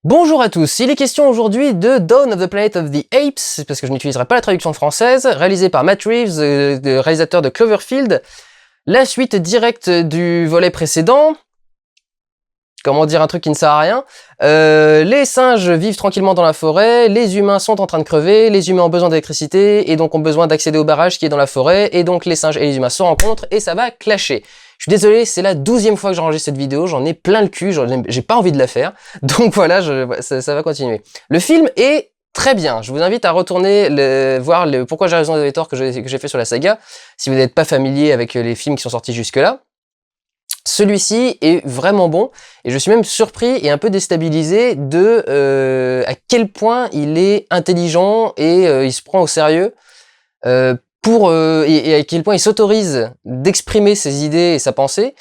Bonjour à tous, il est question aujourd'hui de Dawn of the Planet of the Apes, parce que je n'utiliserai pas la traduction française, réalisé par Matt Reeves, le réalisateur de Cloverfield, la suite directe du volet précédent. Comment dire un truc qui ne sert à rien. Les singes vivent tranquillement dans la forêt, les humains sont en train de crever, les humains ont besoin d'électricité, et donc ont besoin d'accéder au barrage qui est dans la forêt, et donc les singes et les humains se rencontrent, et ça va clasher. Je suis désolé, c'est la 12e fois que j'enregistre cette vidéo, j'en ai plein le cul, j'ai pas envie de la faire, donc voilà, ça va continuer. Le film est très bien, je vous invite à retourner voir le Pourquoi j'ai raison des torts que j'ai fait sur la saga, si vous n'êtes pas familier avec les films qui sont sortis jusque-là. Celui-ci est vraiment bon, et je suis même surpris et un peu déstabilisé de à quel point il est intelligent et il se prend au sérieux, et à quel point il s'autorise d'exprimer ses idées et sa pensée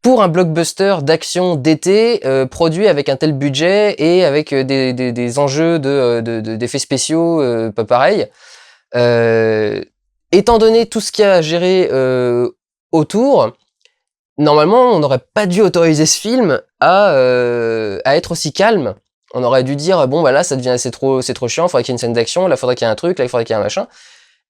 pour un blockbuster d'action d'été produit avec un tel budget et avec des enjeux d'effets spéciaux pas pareils. Étant donné tout ce qu'il y a à gérer autour, normalement, on n'aurait pas dû autoriser ce film à être aussi calme. On aurait dû dire bon bah là c'est trop chiant, faudrait qu'il y ait une scène d'action, là faudrait qu'il y ait un truc, là il faudrait qu'il y ait un machin.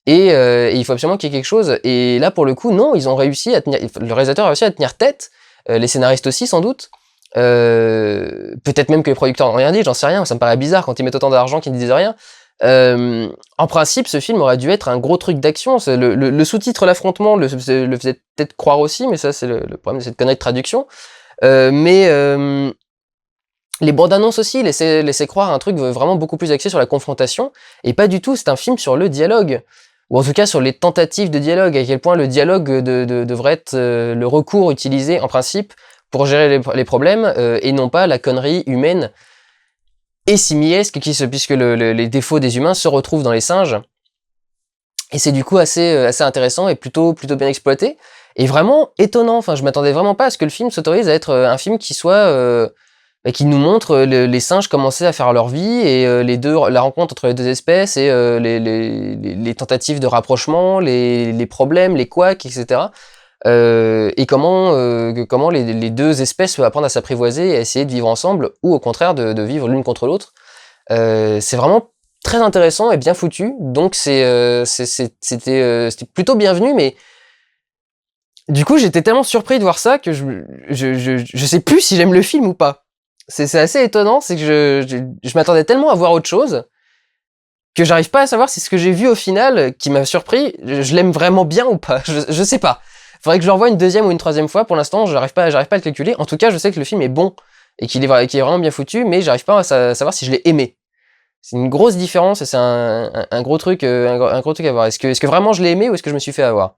Et il faut absolument qu'il y ait quelque chose. Et là pour le coup non, ils ont réussi à tenir. Le réalisateur a réussi à tenir tête. Les scénaristes aussi sans doute. Peut-être même que les producteurs n'ont rien dit, j'en sais rien. Ça me paraît bizarre quand ils mettent autant d'argent qu'ils ne disent rien. En principe, ce film aurait dû être un gros truc d'action. Le sous-titre L'affrontement le faisait peut-être croire aussi, mais ça c'est le problème de cette connerie de traduction. Les bandes annonces aussi laissaient croire un truc vraiment beaucoup plus axé sur la confrontation, et pas du tout. C'est un film sur le dialogue, ou en tout cas sur les tentatives de dialogue, à quel point le dialogue devrait être le recours utilisé en principe pour gérer les problèmes, et non pas la connerie humaine et simiesque puisque les défauts des humains se retrouvent dans les singes. Et c'est du coup assez intéressant et plutôt bien exploité. Et vraiment étonnant, enfin je m'attendais vraiment pas à ce que le film s'autorise à être un film qui soit... qui nous montre les singes commencer à faire leur vie, et la rencontre entre les deux espèces, et les tentatives de rapprochement, les problèmes, les couacs, etc. Et comment les deux espèces peuvent apprendre à s'apprivoiser et à essayer de vivre ensemble, ou au contraire de vivre l'une contre l'autre. C'est vraiment très intéressant et bien foutu, donc c'était plutôt bienvenu, mais du coup j'étais tellement surpris de voir ça que je sais plus si j'aime le film ou pas. C'est assez étonnant, c'est que je m'attendais tellement à voir autre chose que j'arrive pas à savoir si ce que j'ai vu au final, qui m'a surpris, je l'aime vraiment bien ou pas. Je sais pas. Faudrait que je le revoie une deuxième ou une troisième fois. Pour l'instant, j'arrive pas à le calculer. En tout cas, je sais que le film est bon et qu'il est vraiment bien foutu, mais j'arrive pas à savoir si je l'ai aimé. C'est une grosse différence, et c'est un gros truc, un gros truc à voir. Est-ce que vraiment je l'ai aimé, ou est-ce que je me suis fait avoir?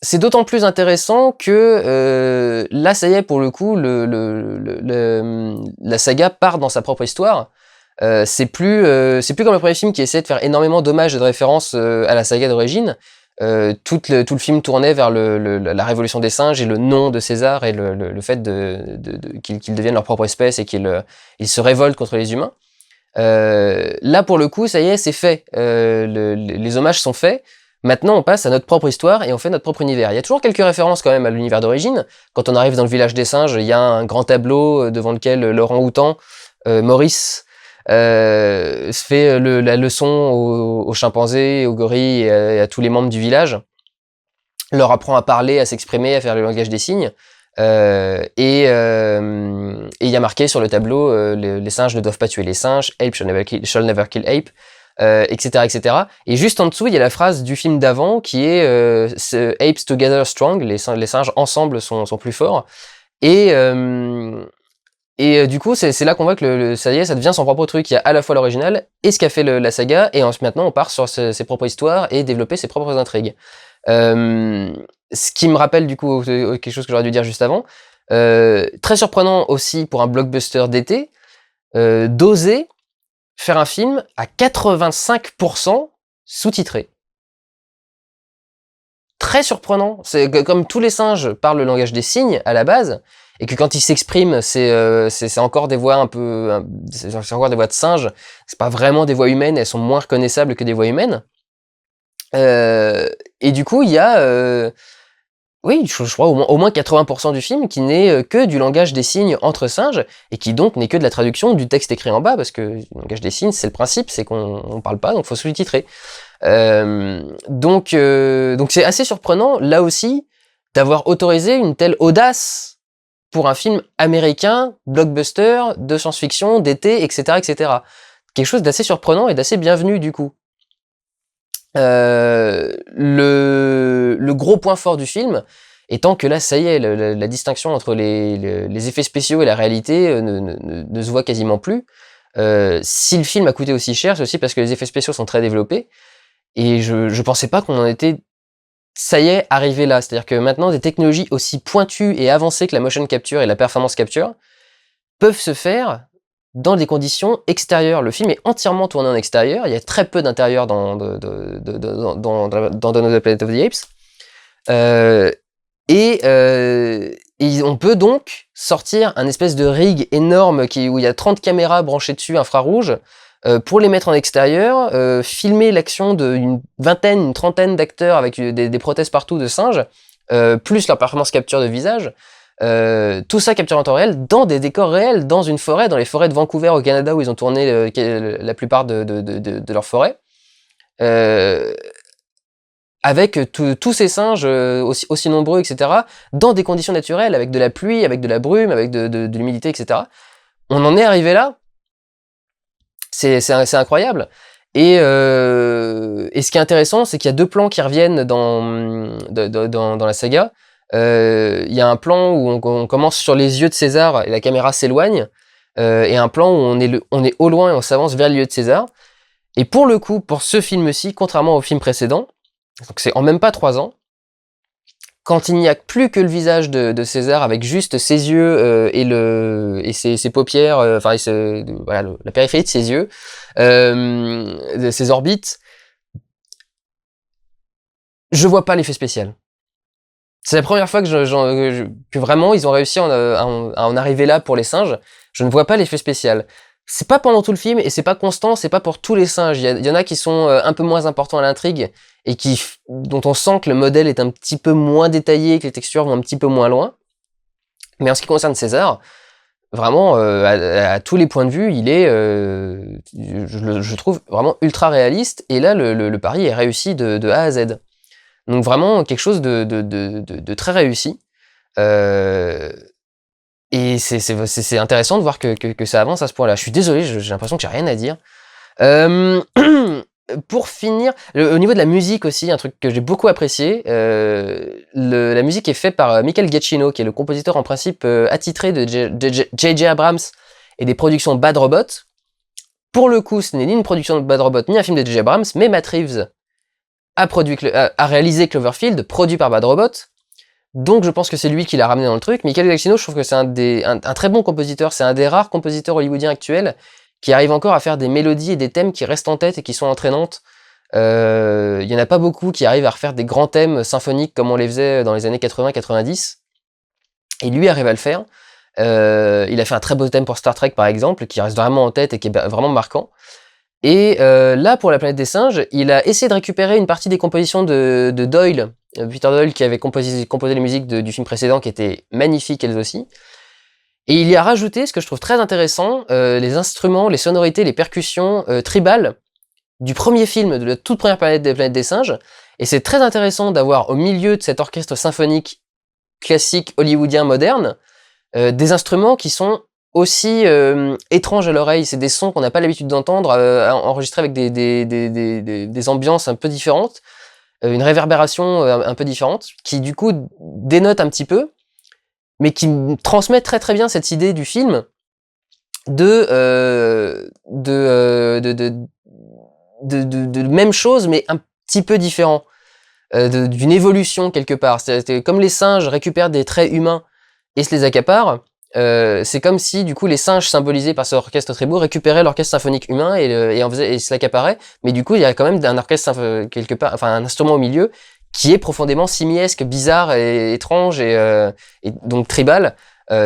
C'est d'autant plus intéressant que là, ça y est, pour le coup, la saga part dans sa propre histoire. C'est plus comme le premier film qui essayait de faire énormément d'hommages et de références à la saga d'origine. Tout le film tournait vers la révolution des singes et le nom de César, et le fait qu'ils deviennent leur propre espèce et qu'ils se révoltent contre les humains. Là, pour le coup, ça y est, c'est fait. Les hommages sont faits. Maintenant, on passe à notre propre histoire et on fait notre propre univers. Il y a toujours quelques références quand même à l'univers d'origine. Quand on arrive dans le village des singes, il y a un grand tableau devant lequel l'orang-outan, Maurice, se fait la leçon aux chimpanzés, aux gorilles et à tous les membres du village. Leur apprend à parler, à s'exprimer, à faire le langage des signes. Et il y a marqué sur le tableau les singes ne doivent pas tuer les singes, ape shall never kill ape, etc. Et juste en dessous, il y a la phrase du film d'avant qui est apes together strong, les singes ensemble sont plus forts. Et du coup, c'est là qu'on voit que ça y est, ça devient son propre truc. Il y a à la fois l'original et ce qu'a fait la saga, et maintenant on part sur ses propres histoires et développer ses propres intrigues. Ce qui me rappelle du coup quelque chose que j'aurais dû dire juste avant, très surprenant aussi pour un blockbuster d'été, d'oser faire un film à 85% sous-titré. Très surprenant. C'est comme tous les singes parlent le langage des signes à la base, et que quand ils s'expriment, c'est encore des voix c'est encore des voix de singes. C'est pas vraiment des voix humaines, elles sont moins reconnaissables que des voix humaines. Et du coup, il y a Oui, je crois au moins 80% du film qui n'est que du langage des signes entre singes et qui donc n'est que de la traduction du texte écrit en bas parce que le langage des signes, c'est le principe, c'est qu'on parle pas, donc faut sous-titrer. Donc c'est assez surprenant là aussi d'avoir autorisé une telle audace pour un film américain, blockbuster, de science-fiction, d'été, etc., etc. Quelque chose d'assez surprenant et d'assez bienvenu du coup. Le gros point fort du film étant que là, ça y est, la distinction entre les effets spéciaux et la réalité ne se voit quasiment plus. Si le film a coûté aussi cher, c'est aussi parce que les effets spéciaux sont très développés. Et je pensais pas qu'on en était, ça y est, arrivé là. C'est-à-dire que maintenant, des technologies aussi pointues et avancées que la motion capture et la performance capture peuvent se faire dans des conditions extérieures. Le film est entièrement tourné en extérieur. Il y a très peu d'intérieur dans Dawn of the Planet of the Apes. Et on peut donc sortir un espèce de rig énorme où il y a 30 caméras branchées dessus, infrarouges, pour les mettre en extérieur, filmer l'action d'une vingtaine, une trentaine d'acteurs avec des prothèses partout de singes, plus leur performance capture de visage. Tout ça capturé en temps réel dans des décors réels, dans une forêt, dans les forêts de Vancouver au Canada où ils ont tourné la plupart de leurs forêts, avec tous ces singes aussi nombreux, etc., dans des conditions naturelles, avec de la pluie, avec de la brume, avec de l'humidité, etc. On en est arrivé là. C'est incroyable. Et ce qui est intéressant, c'est qu'il y a deux plans qui reviennent dans la saga. Il y a un plan où on commence sur les yeux de César et la caméra s'éloigne, et un plan où on est au loin et on s'avance vers les yeux de César. Et pour le coup, pour ce film-ci, contrairement au film précédent, donc c'est en même pas 3 ans, quand il n'y a plus que le visage de César avec juste ses yeux et ses paupières, voilà, la périphérie de ses yeux, ses orbites, je vois pas l'effet spécial. C'est la première fois que vraiment ils ont réussi à en arriver là pour les singes. Je ne vois pas l'effet spécial. C'est pas pendant tout le film et c'est pas constant, c'est pas pour tous les singes. Il y en a qui sont un peu moins importants à l'intrigue et dont on sent que le modèle est un petit peu moins détaillé, que les textures vont un petit peu moins loin. Mais en ce qui concerne César, vraiment, à tous les points de vue, il est, je trouve, vraiment ultra réaliste. Et là, le pari est réussi de A à Z. Donc vraiment quelque chose de très réussi. Et c'est intéressant de voir que ça avance à ce point-là. Je suis désolé, j'ai l'impression que j'ai rien à dire. Pour finir, au niveau de la musique aussi, un truc que j'ai beaucoup apprécié, la musique est faite par Michael Giacchino, qui est le compositeur en principe attitré de J.J. Abrams et des productions Bad Robot. Pour le coup, ce n'est ni une production de Bad Robot, ni un film de J.J. Abrams, mais Matt Reeves a réalisé Cloverfield, produit par Bad Robot. Donc je pense que c'est lui qui l'a ramené dans le truc. Michael Giacchino, je trouve que c'est un très bon compositeur. C'est un des rares compositeurs hollywoodiens actuels qui arrive encore à faire des mélodies et des thèmes qui restent en tête et qui sont entraînantes. Il y en a pas beaucoup qui arrivent à refaire des grands thèmes symphoniques comme on les faisait dans les années 80-90. Et lui arrive à le faire. Il a fait un très beau thème pour Star Trek par exemple, qui reste vraiment en tête et qui est vraiment marquant. Et là, pour La Planète des Singes, il a essayé de récupérer une partie des compositions de Doyle, Peter Doyle, qui avait composé les musiques du film précédent, qui étaient magnifiques elles aussi. Et il y a rajouté, ce que je trouve très intéressant, les instruments, les sonorités, les percussions tribales du premier film, de la toute première Planète des Singes. Et c'est très intéressant d'avoir au milieu de cet orchestre symphonique classique hollywoodien moderne, des instruments qui sont aussi étranges à l'oreille. C'est des sons qu'on n'a pas l'habitude d'entendre, enregistrés avec des ambiances un peu différentes, une réverbération un peu différente, qui du coup dénote un petit peu, mais qui transmet très très bien cette idée du film de même chose, mais un petit peu différent, d'une évolution quelque part. C'est comme les singes récupèrent des traits humains et se les accaparent. C'est comme si du coup les singes symbolisés par ce orchestre très beau récupéraient l'orchestre symphonique humain et se l'accaparaient, mais du coup il y a quand même un orchestre quelque part, enfin un instrument au milieu qui est profondément simiesque, bizarre et étrange et donc tribal,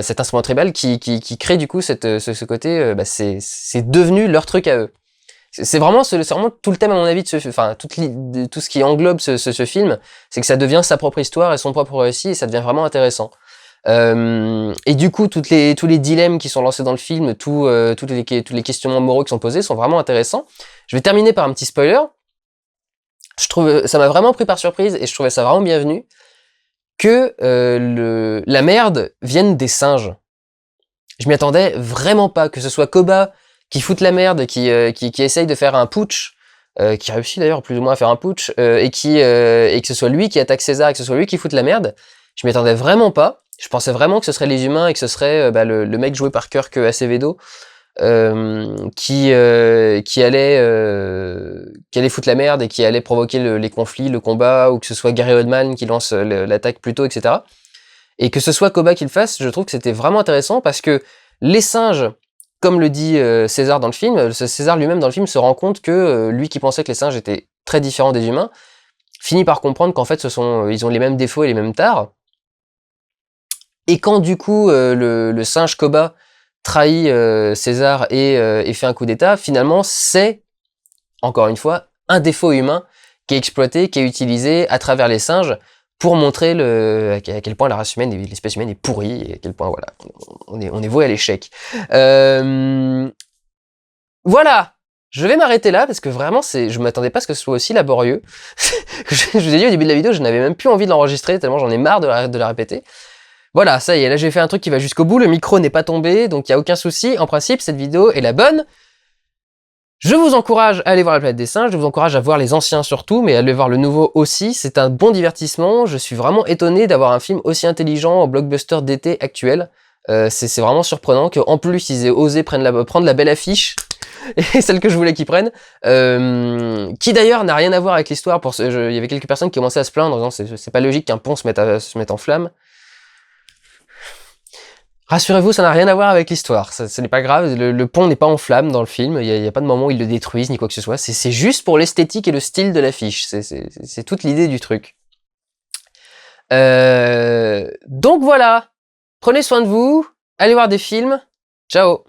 cet instrument tribal qui crée du coup ce côté, c'est devenu leur truc à eux. C'est vraiment, c'est vraiment tout le thème à mon avis de enfin tout ce qui englobe ce film, c'est que ça devient sa propre histoire et son propre récit et ça devient vraiment intéressant. Et du coup, tous les dilemmes qui sont lancés dans le film, tous les questionnements moraux qui sont posés sont vraiment intéressants. Je vais terminer par un petit spoiler. Ça m'a vraiment pris par surprise et je trouvais ça vraiment bienvenu que la merde vienne des singes. Je m'y attendais vraiment pas, que ce soit Koba qui foute la merde, qui essaye de faire un putsch, qui réussit d'ailleurs plus ou moins à faire un putsch, et que ce soit lui qui attaque César, et que ce soit lui qui foute la merde. Je m'y attendais vraiment pas. Je pensais vraiment que ce serait les humains et que ce serait le mec joué par Kirk Acevedo qui allait foutre la merde et qui allait provoquer les conflits, le combat, ou que ce soit Gary Oldman qui lance l'attaque plus tôt, etc. Et que ce soit Koba qui le fasse, je trouve que c'était vraiment intéressant parce que les singes, comme le dit César dans le film, César lui-même dans le film se rend compte que lui qui pensait que les singes étaient très différents des humains, finit par comprendre qu'en fait ils ont les mêmes défauts et les mêmes tares. Et quand du coup le singe Koba trahit César et fait un coup d'état, finalement c'est, encore une fois, un défaut humain qui est exploité, qui est utilisé à travers les singes pour montrer à quel point la race humaine, l'espèce humaine est pourrie, et à quel point voilà, on est voué à l'échec. Voilà, je vais m'arrêter là parce que vraiment, je m'attendais pas à ce que ce soit aussi laborieux. Je vous ai dit au début de la vidéo, je n'avais même plus envie de l'enregistrer tellement j'en ai marre de la répéter. Voilà, ça y est, là j'ai fait un truc qui va jusqu'au bout, le micro n'est pas tombé, donc il n'y a aucun souci. En principe, cette vidéo est la bonne. Je vous encourage à aller voir La Planète des Singes, je vous encourage à voir les anciens surtout, mais à aller voir le nouveau aussi, c'est un bon divertissement. Je suis vraiment étonné d'avoir un film aussi intelligent au blockbuster d'été actuel. C'est vraiment surprenant qu'en plus ils aient osé prendre la belle affiche, et celle que je voulais qu'ils prennent, qui d'ailleurs n'a rien à voir avec l'histoire. Il y avait quelques personnes qui commençaient à se plaindre en disant c'est pas logique qu'un pont se mette en flammes. Rassurez-vous, ça n'a rien à voir avec l'histoire, ce n'est pas grave, le pont n'est pas en flammes dans le film, il y a pas de moment où ils le détruisent ni quoi que ce soit, c'est juste pour l'esthétique et le style de l'affiche, c'est toute l'idée du truc. Donc voilà, prenez soin de vous, allez voir des films, ciao.